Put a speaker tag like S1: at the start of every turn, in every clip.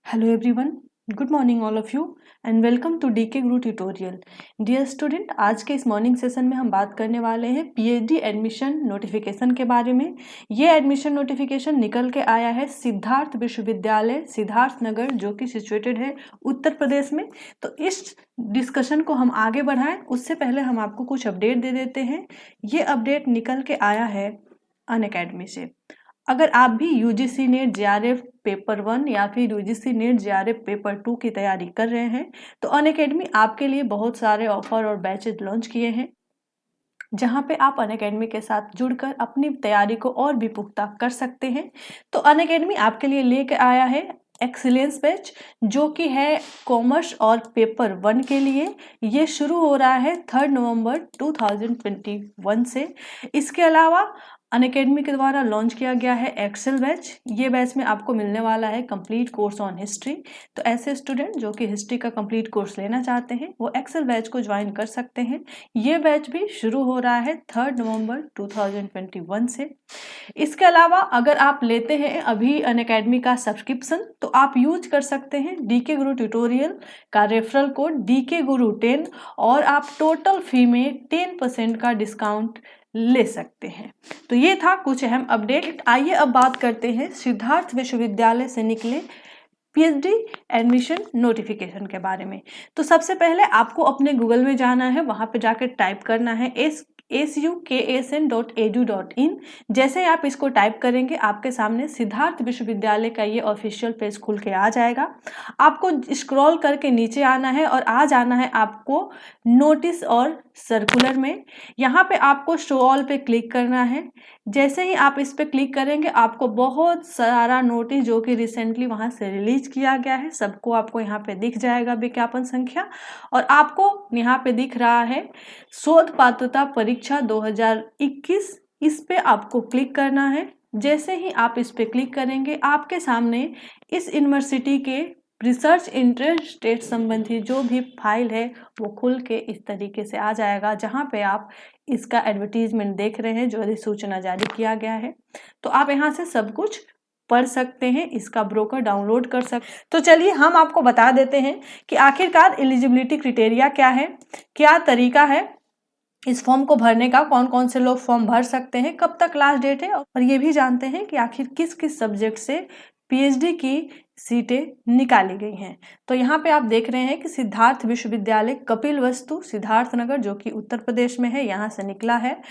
S1: Hello everyone, good morning all of you and welcome to DK Guru tutorial. Dear student, आज के इस morning session में हम बात करने वाले हैं पीएचडी एडमिशन नोटिफिकेशन के बारे में। ये एडमिशन नोटिफिकेशन निकल के आया है सिद्धार्थ विश्वविद्यालय सिद्धार्थ नगर, जो कि सिचुएटेड है उत्तर प्रदेश में। तो इस डिस्कशन को हम आगे बढ़ाएं उससे पहले हम आपको कुछ अपडेट दे देते हैं। ये अपडेट निकल के आया है अनअकैडमी से। अगर आप भी यूजीसी नेट जेआरएफ पेपर 1 या फिर यूजीसी नेट जेआरएफ पेपर 2 की तैयारी कर रहे हैं तो अनअकैडमी आपके लिए बहुत सारे ऑफर और बैचेज लॉन्च किए हैं, जहां पे आप अनअकैडमी के साथ जुड़कर अपनी तैयारी को और भी पुख्ता कर सकते हैं। तो अनअकैडमी आपके लिए लेके आया है एक्सीलेंस बैच, जो कि है कॉमर्स और पेपर 1 के लिए। ये शुरू हो रहा है 3 नवंबर 2021 से। इसके अलावा अनअकैडमी के द्वारा लॉन्च किया गया है एक्सेल बैच। ये बैच में आपको मिलने वाला है कंप्लीट कोर्स ऑन हिस्ट्री। तो ऐसे स्टूडेंट जो कि हिस्ट्री का कंप्लीट कोर्स लेना चाहते हैं वो एक्सेल बैच को ज्वाइन कर सकते हैं। ये बैच भी शुरू हो रहा है 3 नवंबर 2021 से। इसके अलावा अगर आप लेते हैं अभी अनअकैडमी का सब्सक्रिप्शन तो आप यूज कर सकते हैं डीके गुरु ट्यूटोरियल का रेफरल कोड DK Guru 10 और आप टोटल फी में 10% का डिस्काउंट ले सकते हैं। तो ये था कुछ अहम अपडेट। आइए अब बात करते हैं सिद्धार्थ विश्वविद्यालय से निकले पीएचडी एडमिशन नोटिफिकेशन के बारे में। तो सबसे पहले आपको अपने गूगल में जाना है, वहां पे जाकर टाइप करना है sukasn.edu.in। जैसे आप इसको टाइप करेंगे आपके सामने सिद्धार्थ विश्वविद्यालय का ये ऑफिशियल पेज खुल के आ जाएगा। आपको स्क्रॉल करके नीचे आना है और आ जाना है आपको नोटिस और सर्कुलर में। यहाँ पे आपको शो ऑल पे क्लिक करना है। जैसे ही आप इस पे क्लिक करेंगे आपको बहुत सारा नोटिस जो कि रिसेंटली वहाँ से रिलीज किया गया है सबको आपको यहाँ पे दिख जाएगा विज्ञापन संख्या। और आपको यहाँ पे दिख रहा है शोध पात्रता परीक्षा 2021। इस पे आपको क्लिक करना है। जैसे ही आप इस पे क्लिक करेंगे आपके सामने इस यूनिवर्सिटी के रिसर्च इंटरेस्ट संबंधी जो भी फाइल है वो खुल के इस तरीके से आ जाएगा, जहां पे आप इसका एडवर्टीजमेंट देख रहे हैं जो अधिसूचना जारी किया गया है। तो आप यहां से सब कुछ पढ़ सकते हैं, इसका ब्रोकर डाउनलोड कर सकते। तो चलिए हम आपको बता देते हैं कि आखिरकार एलिजिबिलिटी क्राइटेरिया क्या है, क्या तरीका है इस फॉर्म को भरने का, कौन कौन से लोग फॉर्म भर सकते हैं, कब तक लास्ट डेट है, और ये भी जानते हैं कि आखिर किस किस सब्जेक्ट से पीएचडी की सीटें निकाली गई हैं। तो यहाँ पे आप देख रहे हैं कि सिद्धार्थ विश्वविद्यालय कपिलवस्तु सिद्धार्थनगर, जो कि उत्तर प्रदेश में है, यहाँ से निकला है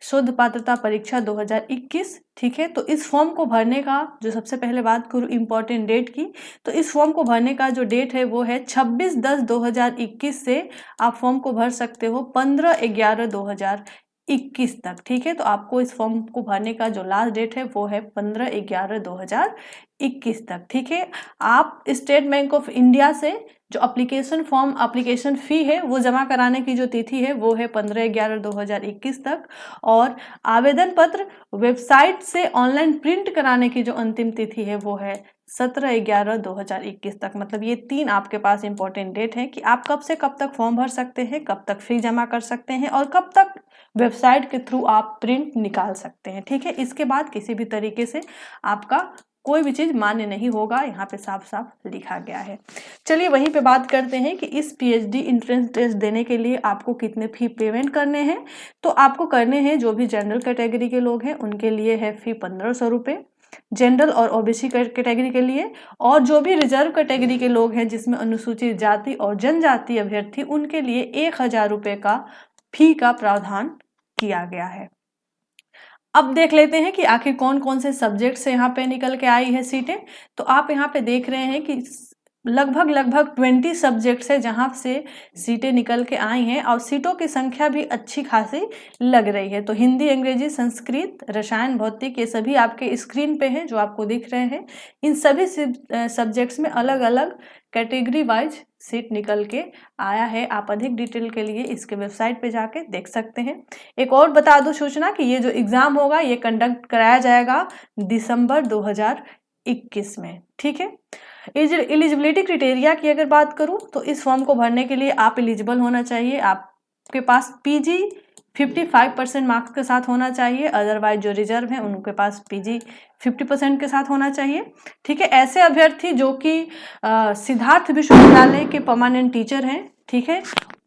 S1: शोध पात्रता परीक्षा 2021। ठीक है, तो इस फॉर्म को भरने का जो सबसे पहले बात करूँ इम्पोर्टेंट डेट की, तो इस फॉर्म को भरने का जो डेट है वो है 26/10/2021 से आप फॉर्म को भर सकते हो 15/11/2021 तक। ठीक है, तो आपको इस फॉर्म को भरने का जो लास्ट डेट है वो है 15/11/2021 तक। ठीक है, आप स्टेट बैंक ऑफ इंडिया से जो एप्लीकेशन फॉर्म एप्लीकेशन फ़ी है वो जमा कराने की जो तिथि है वो है 15/11/2021 तक, और आवेदन पत्र वेबसाइट से ऑनलाइन प्रिंट कराने की जो अंतिम तिथि है वो है 17/11/2021 तक। मतलब ये 3 आपके पास इंपॉर्टेंट डेट है कि आप कब से कब तक फॉर्म भर सकते हैं, कब तक फी जमा कर सकते हैं और कब तक वेबसाइट के थ्रू आप प्रिंट निकाल सकते हैं। ठीक है, इसके बाद किसी भी तरीके से आपका कोई भी चीज़ मान्य नहीं होगा, यहाँ पे साफ साफ लिखा गया है। चलिए वहीं पे बात करते हैं कि इस पीएचडी एंट्रेंस टेस्ट देने के लिए आपको कितने फी पेमेंट करने हैं। तो आपको करने हैं, जो भी जनरल कैटेगरी के लोग हैं उनके लिए है फी 1500 रुपये जनरल और ओबीसी कैटेगरी के लिए, और जो भी रिजर्व कैटेगरी के लोग हैं जिसमें अनुसूचित जाति और जनजाति अभ्यर्थी, उनके लिए 1000 रुपये का फी का प्रावधान किया गया है। अब देख लेते हैं कि आखिर कौन कौन से सब्जेक्ट से यहाँ पे निकल के आई है सीटें। तो आप यहाँ पे देख रहे हैं कि लगभग 20 सब्जेक्ट है जहाँ से सीटें निकल के आई हैं, और सीटों की संख्या भी अच्छी खासी लग रही है। तो हिंदी, अंग्रेजी, संस्कृत, रसायन, भौतिक, ये सभी आपके स्क्रीन पे हैं जो आपको दिख रहे हैं। इन सभी सब्जेक्ट्स में अलग अलग कैटेगरी वाइज सीट निकल के आया है। आप अधिक डिटेल के लिए इसके वेबसाइट पे जाके देख सकते हैं। एक और बता दो सूचना कि ये जो एग्ज़ाम होगा ये कंडक्ट कराया जाएगा दिसंबर 2021 में। ठीक है, एलिजिबिलिटी क्राइटेरिया की अगर बात करूं तो इस फॉर्म को भरने के लिए आप एलिजिबल होना चाहिए, आपके पास पीजी 55% मार्क्स के साथ होना चाहिए, अदरवाइज जो रिजर्व हैं उनके पास पीजी 50% के साथ होना चाहिए। ठीक है, ऐसे अभ्यर्थी जो कि सिद्धार्थ विश्वविद्यालय के परमानेंट टीचर हैं, ठीक है,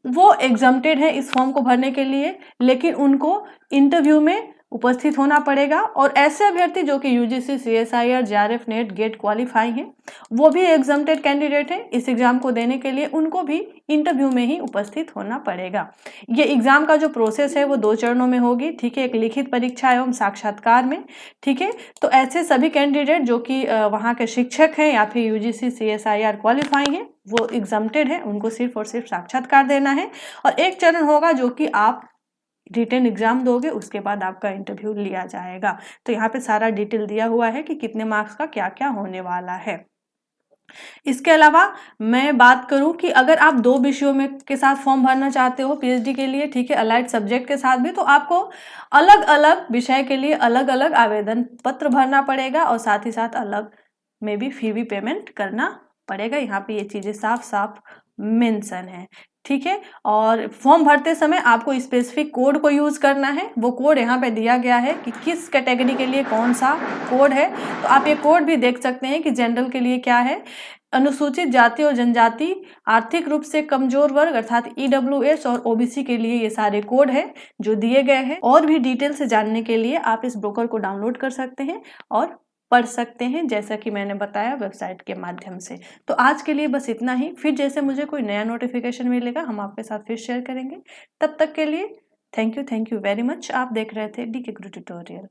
S1: वो एग्जम्प्टेड है इस फॉर्म को भरने के लिए, लेकिन उनको इंटरव्यू में उपस्थित होना पड़ेगा। और ऐसे अभ्यर्थी जो कि UGC, CSIR, JRF, NET, GATE qualify हैं, वो भी एग्जम्प्टेड कैंडिडेट हैं इस एग्जाम को देने के लिए, उनको भी इंटरव्यू में ही उपस्थित होना पड़ेगा। ये एग्जाम का जो प्रोसेस है वो 2 चरणों में होगी, ठीक है, एक लिखित परीक्षा एवं साक्षात्कार में। ठीक है, तो ऐसे सभी कैंडिडेट जो कि वहाँ के शिक्षक हैं या फिर यूजीसी, सीएसआईआर क्वालिफाई हैं, वो एग्जम्प्टेड है, उनको सिर्फ और सिर्फ साक्षात्कार देना है। और एक चरण होगा जो कि आप रिटन एग्जाम दोगे, उसके बाद आपका इंटरव्यू लिया जाएगा। तो यहाँ पे सारा डिटेल दिया हुआ है कि कितने मार्क्स का क्या क्या होने वाला है। इसके अलावा मैं बात करूं कि अगर आप 2 विषयों में के साथ फॉर्म भरना चाहते हो पीएचडी के लिए, ठीक है, अलाइड सब्जेक्ट के साथ भी, तो आपको अलग अलग विषय के लिए अलग अलग आवेदन पत्र भरना पड़ेगा और साथ ही साथ अलग में भी फी भी पेमेंट करना पड़ेगा। यहाँ पे ये चीजें साफ साफ मेंशन है। ठीक है, और फॉर्म भरते समय आपको स्पेसिफिक कोड को यूज करना है। वो कोड यहाँ पे दिया गया है कि किस कैटेगरी के लिए कौन सा कोड है, तो आप ये कोड भी देख सकते हैं कि जनरल के लिए क्या है, अनुसूचित जाति और जनजाति, आर्थिक रूप से कमजोर वर्ग अर्थात ईडब्ल्यूएस और ओबीसी के लिए ये सारे कोड है जो दिए गए हैं। और भी डिटेल से जानने के लिए आप इस ब्रोकर को डाउनलोड कर सकते हैं और पढ़ सकते हैं, जैसा कि मैंने बताया वेबसाइट के माध्यम से। तो आज के लिए बस इतना ही, फिर जैसे मुझे कोई नया नोटिफिकेशन मिलेगा हम आपके साथ फिर शेयर करेंगे। तब तक के लिए थैंक यू वेरी मच। आप देख रहे थे डीके गुरु ट्यूटोरियल।